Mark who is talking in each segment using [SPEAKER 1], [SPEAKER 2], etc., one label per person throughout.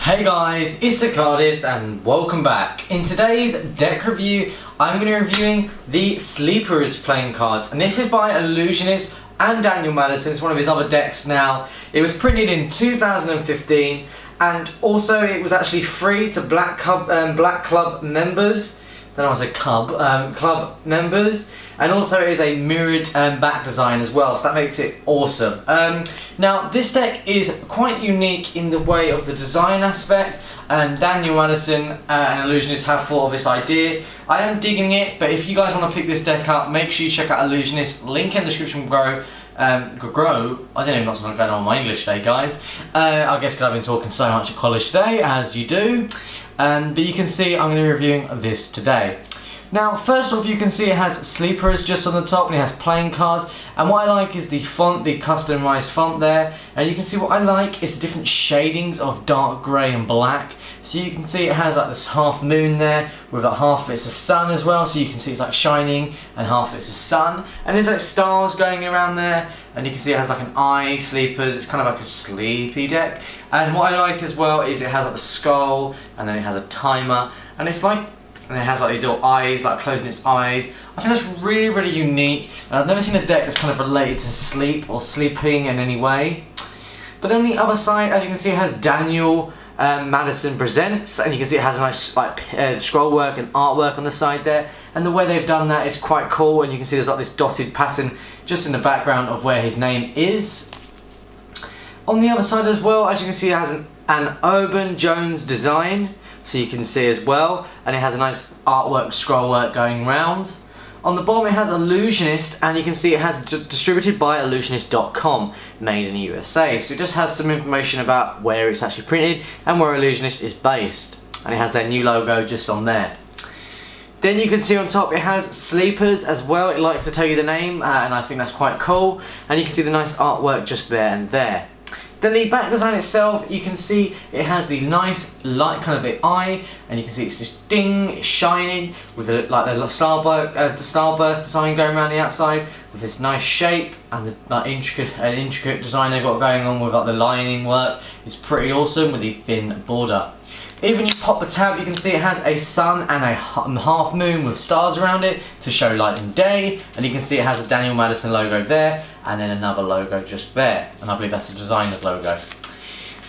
[SPEAKER 1] Hey guys, it's Zacardis and welcome back. In today's deck review, I'm going to be reviewing the Sleepers playing cards, and this is by Illusionist and Daniel Madison. It's one of his other decks now. It was printed in 2015 and also it was actually free to Black Club members. I don't know what's a club members, and also it is a mirrored back design as well, so that makes it awesome. Now this deck is quite unique in the way of the design aspect, and Daniel Madison and Illusionist have thought of this idea. I am digging it, but if you guys want to pick this deck up, make sure you check out Illusionist, link in the description below. I don't even know what's going on my English today, guys. I guess because I've been talking so much at college today, as you do. But you can see I'm going to be reviewing this today. Now, first off, you can see it has Sleepers just on the top, and it has playing cards. And what I like is the font, the customized font there. And you can see what I like is the different shadings of dark grey and black. So you can see it has like this half moon there, with like half of it's a sun as well. So you can see it's like shining, and half of it's a sun. And there's like stars going around there. And you can see it has like an eye, Sleepers. It's kind of like a sleepy deck. And what I like as well is it has like the skull, and then it has a timer. And it's like, and it has like these little eyes, like closing its eyes. I think that's really, really unique. I've never seen a deck that's kind of related to sleep or sleeping in any way. But then on the other side, as you can see, it has Daniel Madison Presents, and you can see it has a nice like scroll work and artwork on the side there. And the way they've done that is quite cool, and you can see there's like this dotted pattern just in the background of where his name is. On the other side as well, as you can see, it has an Urban Jones design. So you can see as well, and it has a nice artwork, scroll work going round. On the bottom it has Illusionist, and you can see it has distributed by illusionist.com, made in the USA. So it just has some information about where it's actually printed and where Illusionist is based. And it has their new logo just on there. Then you can see on top it has Sleepers as well. It likes to tell you the name, and I think that's quite cool. And you can see the nice artwork just there and there. Then the back design itself, you can see it has the nice light kind of the eye, and you can see it's just ding, it's shining with the starburst design going around the outside with this nice shape, and the intricate design they've got going on with like the lining work. It's pretty awesome with the thin border. Even you pop the tab, you can see it has a sun and a half moon with stars around it to show light and day, and you can see it has a Daniel Madison logo there, and then another logo just there, and I believe that's the designer's logo.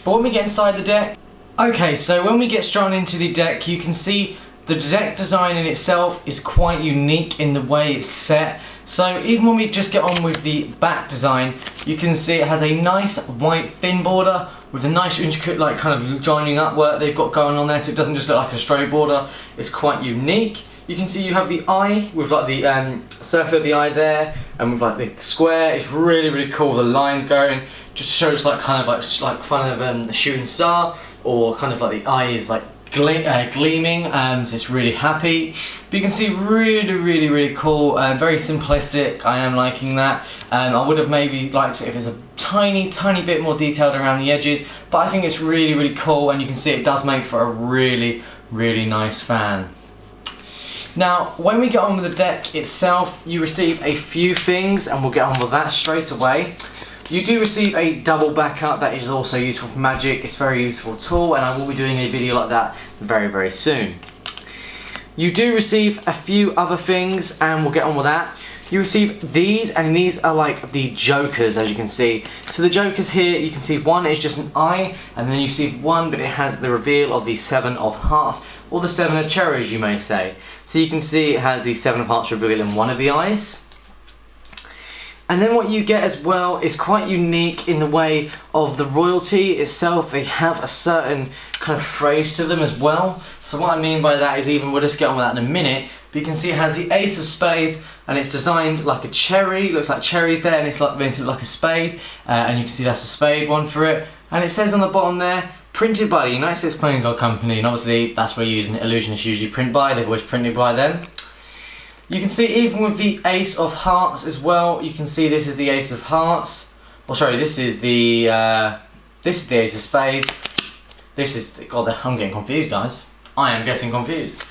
[SPEAKER 1] But when we get inside the deck, okay, so when we get straight into the deck, you can see the deck design in itself is quite unique in the way it's set. So even when we just get on with the back design, you can see it has a nice white thin border with a nice intricate like kind of joining up work they've got going on there, so it doesn't just look like a straight border. It's quite unique. You can see you have the eye with like the circle of the eye there, and with like the square. It's really, really cool. The lines going just shows like kind of like kind of a shooting star, or kind of like the eye is like gleaming, so it's really happy. But you can see really, really, really cool, very simplistic. I am liking that. I would have maybe liked it if it's a tiny bit more detailed around the edges, but I think it's really, really cool, and you can see it does make for a really, really nice fan. Now, when we get on with the deck itself, you receive a few things, and we'll get on with that straight away. You do receive a double backup that is also useful for Magic. It's a very useful tool, and I will be doing a video like that very, very soon. You do receive a few other things, and we'll get on with that. You receive these, and these are like the Jokers, as you can see. So the Jokers here, you can see one is just an eye, and then you see one, but it has the reveal of the 7 of Hearts, or the 7 of Cherries, you may say. So you can see it has the 7 of Hearts reveal in one of the eyes. And then what you get as well is quite unique in the way of the royalty itself. They have a certain kind of phrase to them as well. So what I mean by that is, even we'll just get on with that in a minute, but you can see it has the Ace of Spades, and it's designed like a cherry. It looks like cherries there, and it's like meant to look like a spade, and you can see that's a spade one for it. And it says on the bottom there, printed by the United States Playing Card Company, and obviously that's where Illusionists usually print by. They've always printed by them. You can see even with the Ace of Hearts as well, you can see this is the Ace of Hearts. Well, sorry, this is the Ace of Spades. This is, God, I'm getting confused, guys. I am getting confused.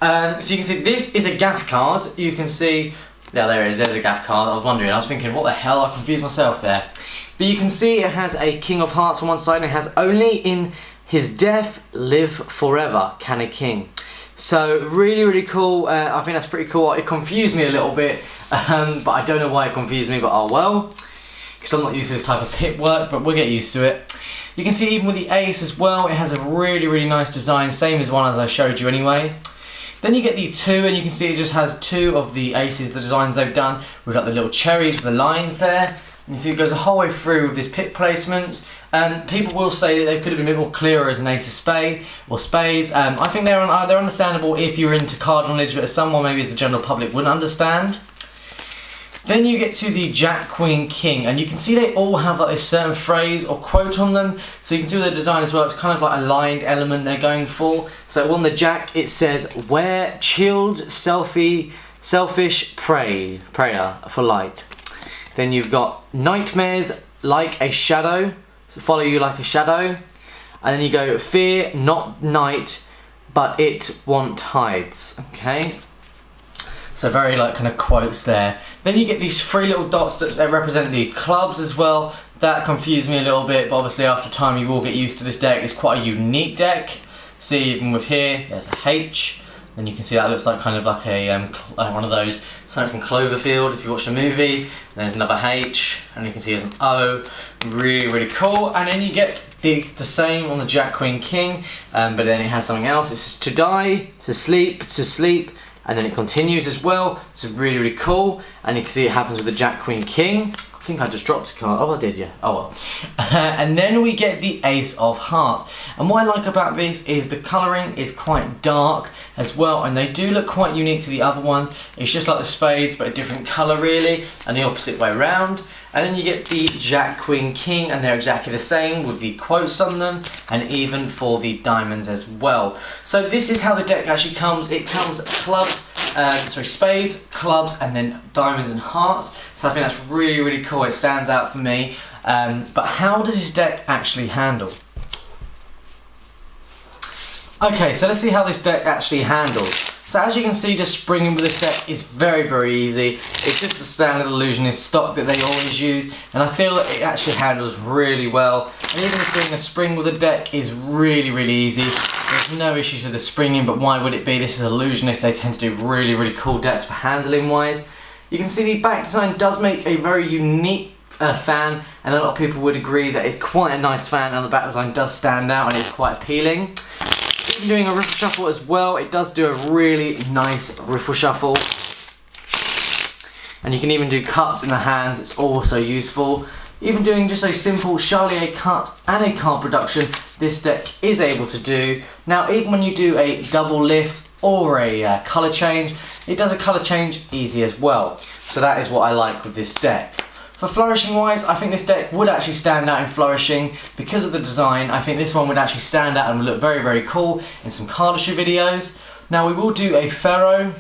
[SPEAKER 1] So you can see this is a gaff card. You can see, yeah, there it is, there's a gaff card. I was wondering, I was thinking, what the hell, I confused myself there. But you can see it has a King of Hearts on one side, and it has only in His death live forever, can a king. So really cool. I think that's pretty cool. It confused me a little bit, but I don't know why it confused me, but oh well. Because I'm not used to this type of pip work, but we'll get used to it. You can see even with the ace as well, it has a really nice design, same as one as I showed you anyway. Then you get the 2, and you can see it just has 2 of the aces, the designs they've done. We've got the little cherries with the lines there. And you see it goes the whole way through with this pip placements. And people will say that they could have been a bit more clearer as an ace of spade or spades. I think they're understandable if you're into card knowledge, but as someone maybe as the general public wouldn't understand. Then you get to the Jack, Queen, King, and you can see they all have like a certain phrase or quote on them. So you can see with the design as well, it's kind of like a lined element they're going for. So on the Jack it says, "Where chilled, selfish prayer for light." Then you've got "Nightmares like a shadow," so follow you like a shadow. And then you go, "Fear not night, but it want hides." Okay. So very like kind of quotes there. Then you get these 3 little dots that represent the clubs as well. That confused me a little bit, but obviously after time you will get used to this deck. It's quite a unique deck. See, even with here, there's a H. Then you can see that looks like kind of like a one of those, something from Cloverfield if you watch the movie. There's another H, and you can see there's an O. Really cool. And then you get the same on the Jack, Queen, King, but then it has something else. It says "to die, to sleep, and then it continues as well. So really cool. And you can see it happens with the Jack, Queen, King. I think I just dropped a card. Oh, I did, yeah. Oh well. And then we get the Ace of Hearts. And what I like about this is the colouring is quite dark as well, and they do look quite unique to the other ones. It's just like the spades, but a different colour really, and the opposite way around. And then you get the Jack, Queen, King, and they're exactly the same with the quotes on them, and even for the diamonds as well. So this is how the deck actually comes. It comes clubs, spades, clubs, and then diamonds and hearts. So I think that's really cool. It stands out for me. But how does this deck actually handle? Okay, so let's see how this deck actually handles. So as you can see, just springing with this deck is very easy. It's just the standard Illusionist stock that they always use, and I feel that it actually handles really well. And even just doing a spring with the deck is really easy. There's no issues with the springing, but why would it be? This is Illusionist. They tend to do really cool decks for handling wise. You can see the back design does make a very unique fan, and a lot of people would agree that it's quite a nice fan, and the back design does stand out and it's quite appealing. Even doing a riffle shuffle as well, it does do a really nice riffle shuffle. And you can even do cuts in the hands, it's also useful. Even doing just a simple Charlier cut and a card production, this deck is able to do. Now even when you do a double lift or a colour change, it does a colour change easy as well. So that is what I like with this deck. For flourishing wise, I think this deck would actually stand out in flourishing because of the design. I think this one would actually stand out and would look very cool in some cardistry videos. Now we will do a Pharaoh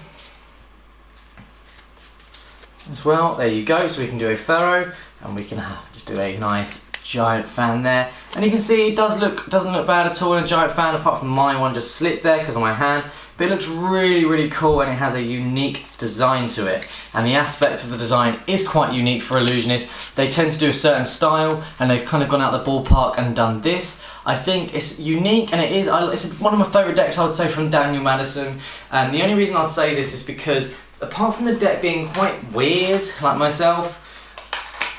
[SPEAKER 1] as well. There you go. So we can do a Pharaoh, and we can just do a nice giant fan there. And you can see it doesn't look bad at all in a giant fan, apart from my one just slipped there because of my hand. But it looks really cool, and it has a unique design to it. And the aspect of the design is quite unique for Illusionist. They tend to do a certain style, and they've kind of gone out the ballpark and done this. I think it's unique, and it's one of my favourite decks, I would say, from Daniel Madison. And the only reason I'd say this is because, apart from the deck being quite weird, like myself,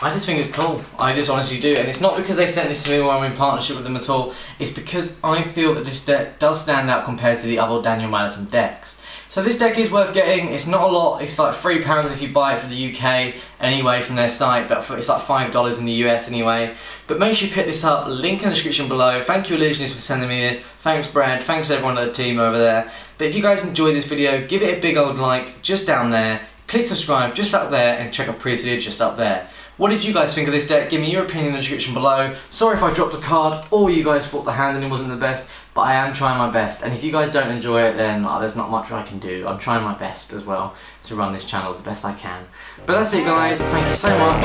[SPEAKER 1] I just think it's cool. I just honestly do. And it's not because they sent this to me or I'm in partnership with them at all. It's because I feel that this deck does stand out compared to the other Daniel Madison decks. So this deck is worth getting. It's not a lot. It's like £3 if you buy it for the UK anyway from their site, but it's like $5 in the US anyway. But make sure you pick this up. Link in the description below. Thank you, Illusionist, for sending me this. Thanks, Brad. Thanks everyone at the team over there. But if you guys enjoyed this video, give it a big old like just down there. Click subscribe just up there, and check out previous video just up there. What did you guys think of this deck? Give me your opinion in the description below. Sorry if I dropped a card or you guys thought the handling wasn't the best, but I am trying my best. And if you guys don't enjoy it, then there's not much I can do. I'm trying my best as well to run this channel the best I can. But that's it, guys. Thank you so much.